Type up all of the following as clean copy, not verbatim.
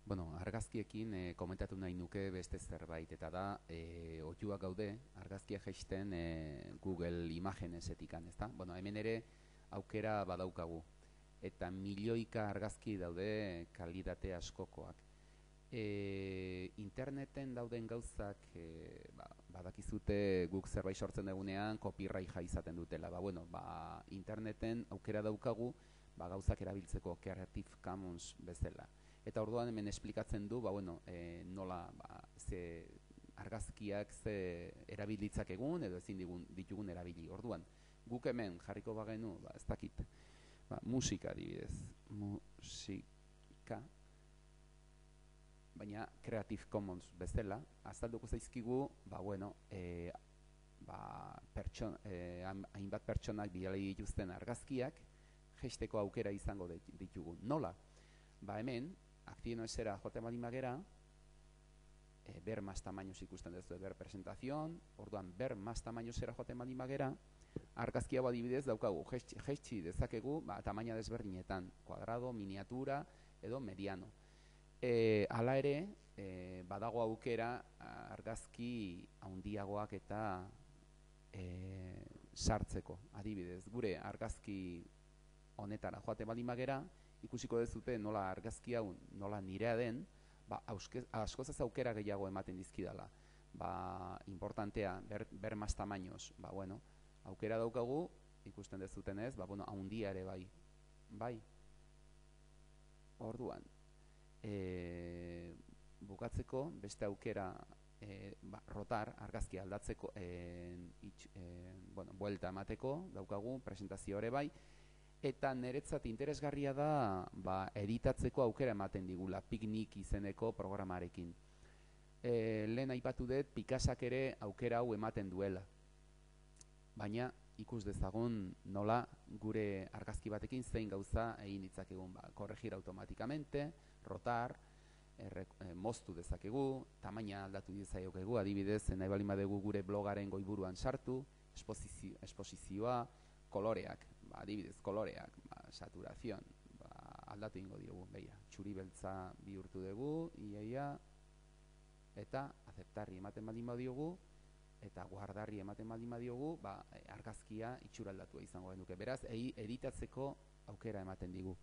Bueno, argazkiekin komentatu nahi nuke beste zerbait, eta da, oihuak gaude, argazkia jaisten Google Imagenesetikan, ezta? Bueno, hemen ere aukera badaukagu, eta milioika argazki daude kalitate askokoak. Interneten dauden gauzak badakizute guk zerbait sortzen dugunean copyright izaten dutela. Bueno, interneten aukera daukagu gauzak erabiltzeko Creative Commons bezala. Eta orduan hemen esplikatzen du, bueno, nola ze argazkiak ze erabilitzak egun edo ezin ditugun erabili. Orduan, guk hemen jarriko bagenu, ez dakit, musika adibidez, musika, baina Creative Commons bezala, azalduko zaizkigu, bueno, hainbat pertsonak bidali dituzten argazkiak, jaisteko aukera izango ditugu. Nola? Hemen, aktieno esera jote baldin bagera, ber más tamaños ikusten duzu, ber presentación, orduan ber más tamaños era jote baldin bagera, argazkia adibidez daukagu, jaitsi dezakegu tamaina desberdinetan, kuadrado, miniatura edo mediano. Hala ere, badago aukera argazki handiagoak eta sartzeko. Adibidez, gure argazki honetara joate baldin bagera, ikusiko dezute nola argazki hau, nola nirea den, askoz ez aukera gehiago ematen dizkidala. Importantea, ber más tamaños, bueno, aukera daukagu, ikusten dezutenez, bueno, handia ere bai. Bai. Orduan, bukatzeko, beste aukera rotar, argazki aldatzeko, bueno, buelta emateko, daukagu, presentazio ere bai, eta niretzat interesgarria da editatzeko aukera ematen digula, Picnic izeneko programarekin. Lehen aipatu dut, Picassak ere aukera hau ematen duela. Baina ikus dezagun nola gure argazki batekin zein gauza egin ditzakegun. Korregir automatikamente, rotar, moztu dezakegu, tamaina aldatu ditzakegu, adibidez, nahi baldin badugu gure blogaren goiburuan sartu, esposizioa, koloreak, adibidez, koloreak, saturazion, aldatu ingo diogu, txuri beltza bihurtu dugu, iaia, eta aceptarri ematen baldin badiogu, eta guardarri ematen baldin badiogu, argazkia itxura aldatua izango genuke. Beraz, editatzeko aukera ematen digu.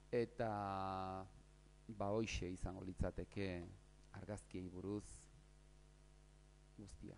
Eta, hoxe izango litzateke argazkiei buruz guztia.